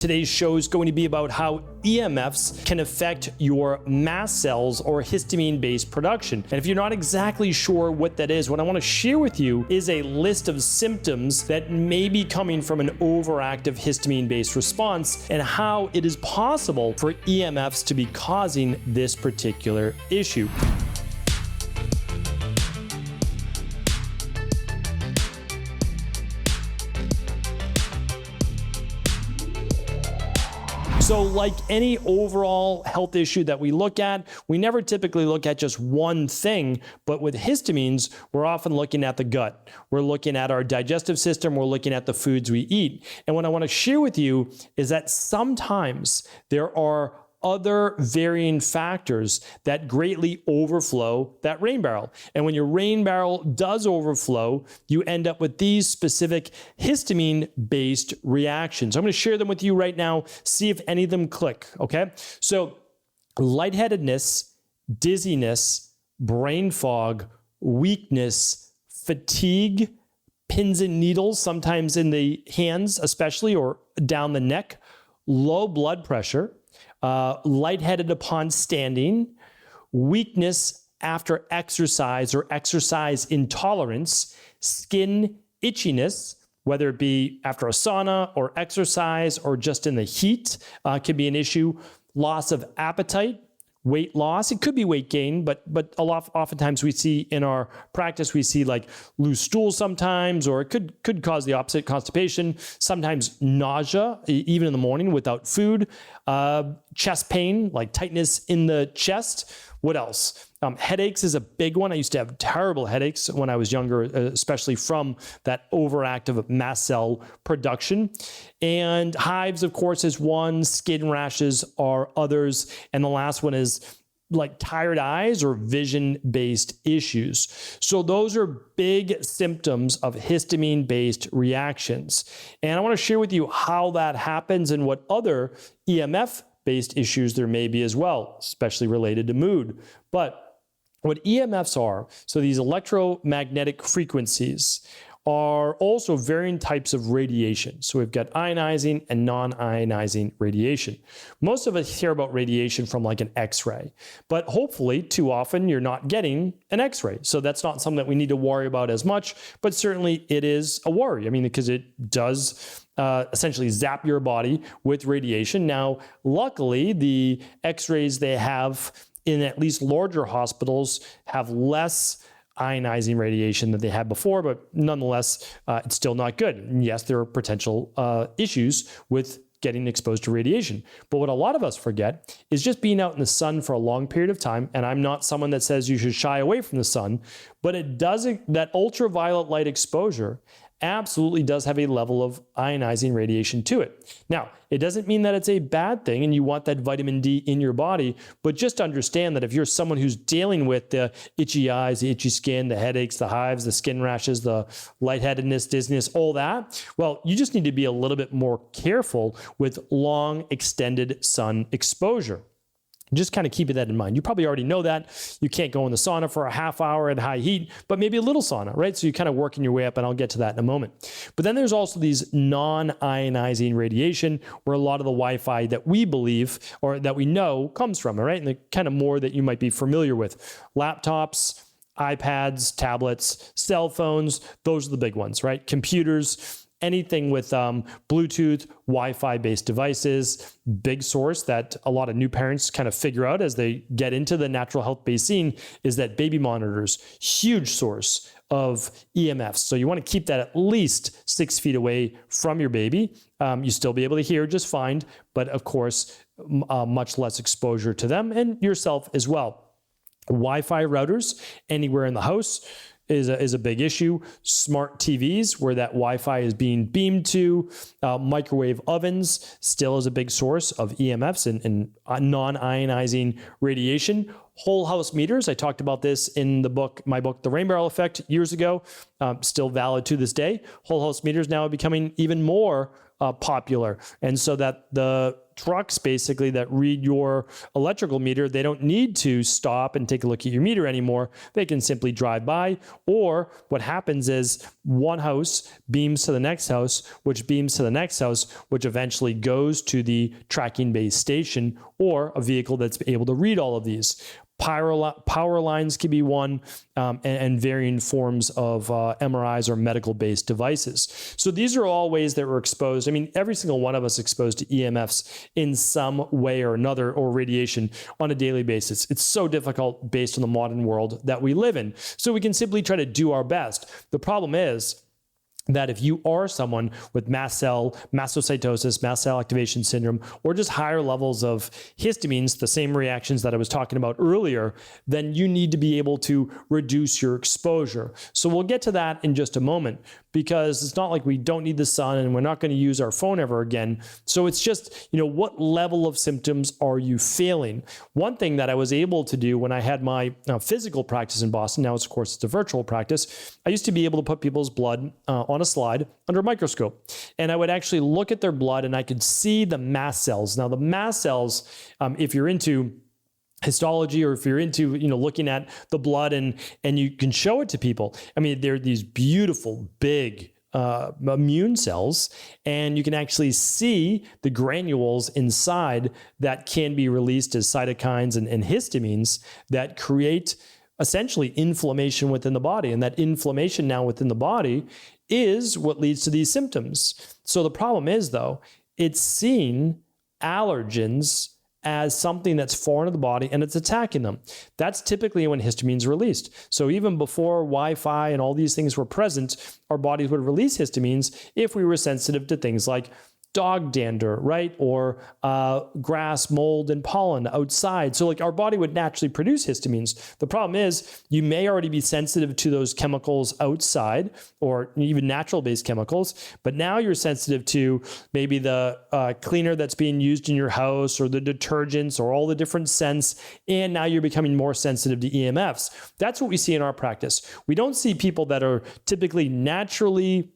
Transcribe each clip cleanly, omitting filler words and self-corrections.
Today's show is going to be about how EMFs can affect your mast cells or histamine-based production. And if you're not exactly sure what that is, what I want to share with you is a list of symptoms that may be coming from an overactive histamine-based response and how it is possible for EMFs to be causing this particular issue. So like any overall health issue that we look at, we never typically look at just one thing, but with histamines, we're often looking at the gut. We're looking at our digestive system, we're looking at the foods we eat. And what I want to share with you is that sometimes there are other varying factors that greatly overflow that rain barrel. And when your rain barrel does overflow, you end up with these specific histamine-based reactions. I'm going to share them with you right now, see if any of them click, okay? So lightheadedness, dizziness, brain fog, weakness, fatigue, pins and needles, sometimes in the hands especially, or down the neck, low blood pressure, lightheaded upon standing, weakness after exercise or exercise intolerance, skin itchiness, whether it be after a sauna or exercise or just in the heat, can be an issue, loss of appetite, weight loss. It could be weight gain, but oftentimes we see in our practice, we see like loose stools sometimes, or it could cause the opposite, constipation, sometimes nausea, even in the morning without food, chest pain, like tightness in the chest. What else? Headaches is a big one. I used to have terrible headaches when I was younger, especially from that overactive mast cell production. And hives, of course, is one. Skin rashes are others. And the last one is like tired eyes or vision-based issues. So those are big symptoms of histamine-based reactions. And I want to share with you how that happens and what other EMF-based issues there may be as well, especially related to mood. But what EMFs are, so these electromagnetic frequencies, are also varying types of radiation. So we've got ionizing and non-ionizing radiation. Most of us hear about radiation from like an X-ray, but hopefully too often you're not getting an X-ray. So that's not something that we need to worry about as much, but certainly it is a worry. I mean, because it does essentially zap your body with radiation. Now, luckily, the X-rays they have in at least larger hospitals have less ionizing radiation than they had before, but nonetheless, it's still not good. And yes, there are potential issues with getting exposed to radiation. But what a lot of us forget is just being out in the sun for a long period of time. And I'm not someone that says you should shy away from the sun, but it doesn't, that ultraviolet light exposure absolutely does have a level of ionizing radiation to it. Now, it doesn't mean that it's a bad thing and you want that vitamin D in your body, but just understand that if you're someone who's dealing with the itchy eyes, the itchy skin, the headaches, the hives, the skin rashes, the lightheadedness, dizziness, all that, well, you just need to be a little bit more careful with long extended sun exposure. Just kind of keeping that in mind. You probably already know that. You can't go in the sauna for a half hour at high heat, but maybe a little sauna, right? So you're kind of working your way up, and I'll get to that in a moment. But then there's also these non-ionizing radiation, where a lot of the Wi-Fi that we believe or that we know comes from, all right? And the kind of more that you might be familiar with. Laptops, iPads, tablets, cell phones, those are the big ones, right? Computers, anything with Bluetooth, Wi-Fi based devices, big source that a lot of new parents kind of figure out as they get into the natural health based scene is that baby monitors, huge source of EMFs. So you want to keep that at least 6 feet away from your baby. You still be able to hear just fine, but of course, much less exposure to them and yourself as well. Wi-Fi routers anywhere in the house is a big issue. Smart TVs, where that Wi-Fi is being beamed to. Microwave ovens still is a big source of EMFs and non-ionizing radiation. Whole house meters, I talked about this in my book, The Rain Barrel Effect, years ago, still valid to this day. Whole house meters now are becoming even more popular. And so that the trucks basically that read your electrical meter, they don't need to stop and take a look at your meter anymore. They can simply drive by. Or what happens is one house beams to the next house, which beams to the next house, which eventually goes to the tracking base station or a vehicle that's able to read all of these. Power lines can be one, and varying forms of MRIs or medical-based devices. So these are all ways that we're exposed. I mean, every single one of us exposed to EMFs in some way or another, or radiation on a daily basis. It's so difficult based on the modern world that we live in. So we can simply try to do our best. The problem is that if you are someone with mast cell mastocytosis, mast cell activation syndrome, or just higher levels of histamines, the same reactions that I was talking about earlier, then you need to be able to reduce your exposure. So we'll get to that in just a moment, because it's not like we don't need the sun and we're not going to use our phone ever again. So it's just, what level of symptoms are you feeling? One thing that I was able to do when I had my physical practice in Boston, now of course it's a virtual practice, I used to be able to put people's blood on a slide under a microscope. And I would actually look at their blood and I could see the mast cells. Now the mast cells, if you're into histology, or if you're into, looking at the blood and you can show it to people. I mean, they're these beautiful, big immune cells, and you can actually see the granules inside that can be released as cytokines and histamines that create essentially inflammation within the body. And that inflammation now within the body is what leads to these symptoms. So the problem is, though, it's seeing allergens as something that's foreign to the body and it's attacking them. That's typically when histamine is released. So even before Wi-Fi and all these things were present, our bodies would release histamines if we were sensitive to things like dog dander, right? Or grass, mold, and pollen outside. So like our body would naturally produce histamines. The problem is you may already be sensitive to those chemicals outside, or even natural-based chemicals, but now you're sensitive to maybe the cleaner that's being used in your house, or the detergents, or all the different scents, and now you're becoming more sensitive to EMFs. That's what we see in our practice. We don't see people that are typically naturally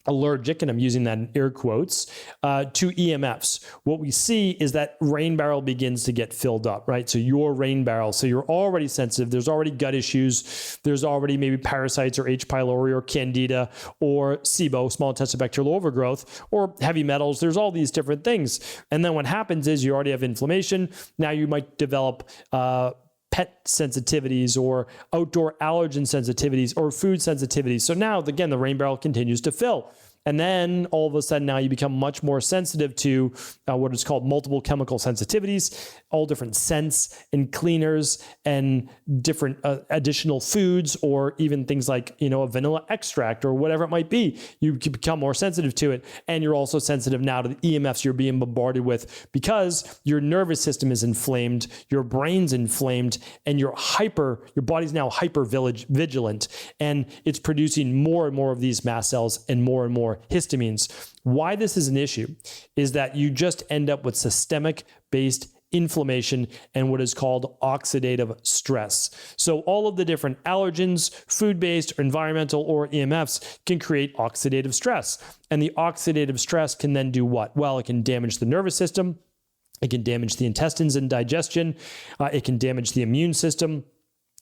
allergic, and I'm using that in air quotes, to EMFs. What we see is that rain barrel begins to get filled up, right? So your rain barrel, so you're already sensitive, there's already gut issues, there's already maybe parasites or H. pylori or candida or SIBO, small intestinal bacterial overgrowth, or heavy metals. There's all these different things. And then what happens is you already have inflammation. Now you might develop pet sensitivities or outdoor allergen sensitivities or food sensitivities. So now, again, the rain barrel continues to fill. And then all of a sudden now you become much more sensitive to what is called multiple chemical sensitivities, all different scents and cleaners and different additional foods, or even things like, a vanilla extract or whatever it might be. You can become more sensitive to it. And you're also sensitive now to the EMFs you're being bombarded with, because your nervous system is inflamed, your brain's inflamed, and your body's now hyper vigilant, and it's producing more and more of these mast cells and more histamines. Why this is an issue is that you just end up with systemic-based inflammation and what is called oxidative stress. So all of the different allergens, food-based, or environmental, or EMFs can create oxidative stress. And the oxidative stress can then do what? Well, it can damage the nervous system. It can damage the intestines and digestion. It can damage the immune system.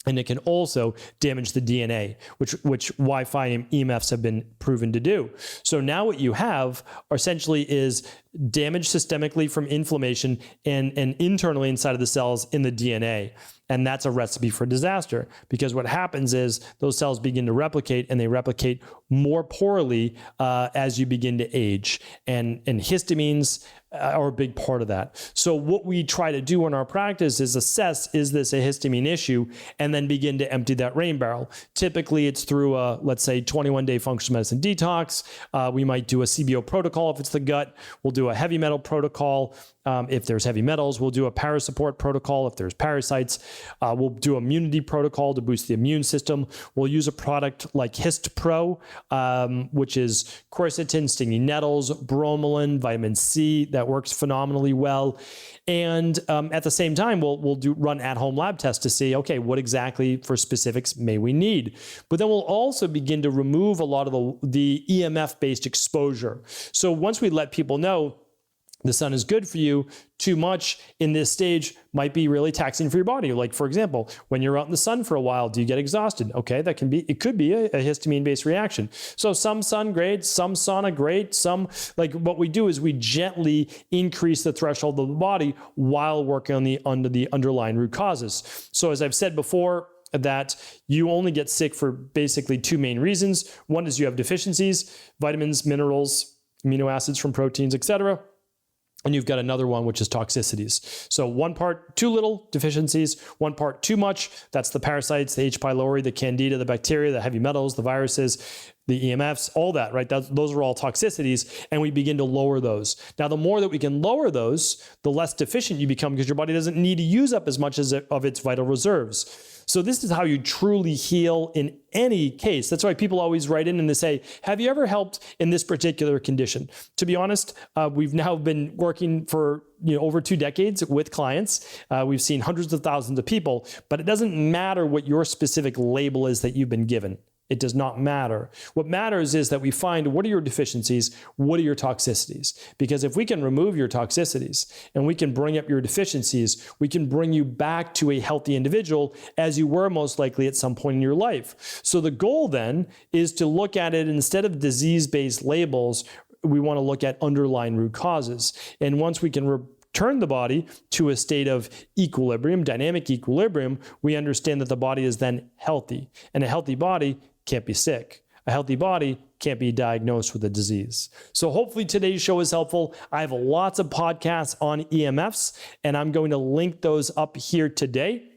And it can also damage the DNA, which Wi-Fi and EMFs have been proven to do. So now what you have essentially is damage systemically from inflammation and internally inside of the cells in the DNA. And that's a recipe for disaster, because what happens is those cells begin to replicate, and they replicate more poorly as you begin to age. And histamines are a big part of that. So what we try to do in our practice is assess, is this a histamine issue, and then begin to empty that rain barrel. Typically it's through a, let's say, 21-day functional medicine detox. We might do a CBO protocol if it's the gut. We'll do a heavy metal protocol. If there's heavy metals, we'll do a parasupport protocol if there's parasites. We'll do immunity protocol to boost the immune system. We'll use a product like HistPro, which is quercetin, stinging nettles, bromelain, vitamin C that works phenomenally well. And at the same time, we'll run at-home lab tests to see, okay, what exactly for specifics may we need? But then we'll also begin to remove a lot of the EMF-based exposure. So once we let people know the sun is good for you, too much in this stage might be really taxing for your body. Like, for example, when you're out in the sun for a while, do you get exhausted? Okay, it could be a histamine-based reaction. So some sun, great, some sauna, great, what we do is we gently increase the threshold of the body while working on the underlying root causes. So as I've said before, that you only get sick for basically two main reasons. One is you have deficiencies, vitamins, minerals, amino acids from proteins, etc. And you've got another one, which is toxicities. So one part too little, deficiencies, one part too much. That's the parasites, the H. pylori, the candida, the bacteria, the heavy metals, the viruses, the EMFs, all that, right? Those are all toxicities, and we begin to lower those. Now, the more that we can lower those, the less deficient you become because your body doesn't need to use up as much of its vital reserves. So this is how you truly heal in any case. That's why people always write in and they say, have you ever helped in this particular condition? To be honest, we've now been working for over 2 decades with clients. We've seen hundreds of thousands of people, but it doesn't matter what your specific label is that you've been given. It does not matter. What matters is that we find what are your deficiencies, what are your toxicities? Because if we can remove your toxicities and we can bring up your deficiencies, we can bring you back to a healthy individual as you were most likely at some point in your life. So the goal then is to look at it instead of disease-based labels, we want to look at underlying root causes. And once we can turn the body to a state of equilibrium, dynamic equilibrium, we understand that the body is then healthy. And a healthy body can't be sick. A healthy body can't be diagnosed with a disease. So hopefully today's show is helpful. I have lots of podcasts on EMFs, and I'm going to link those up here today.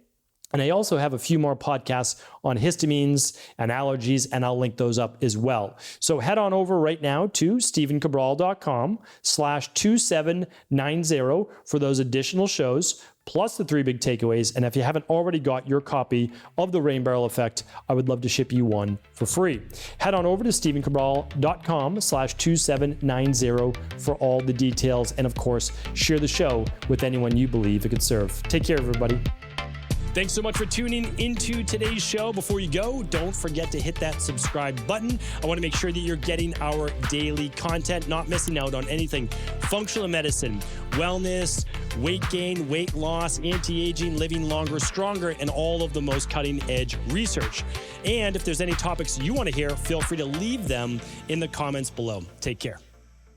And I also have a few more podcasts on histamines and allergies, and I'll link those up as well. So head on over right now to stevencabral.com/2790 for those additional shows, plus the 3 big takeaways. And if you haven't already got your copy of The Rain Barrel Effect, I would love to ship you one for free. Head on over to stevencabral.com/2790 for all the details. And of course, share the show with anyone you believe it could serve. Take care, everybody. Thanks so much for tuning into today's show. Before you go, don't forget to hit that subscribe button. I want to make sure that you're getting our daily content, not missing out on anything functional medicine, wellness, weight gain, weight loss, anti-aging, living longer, stronger, and all of the most cutting-edge research. And if there's any topics you want to hear, feel free to leave them in the comments below. Take care.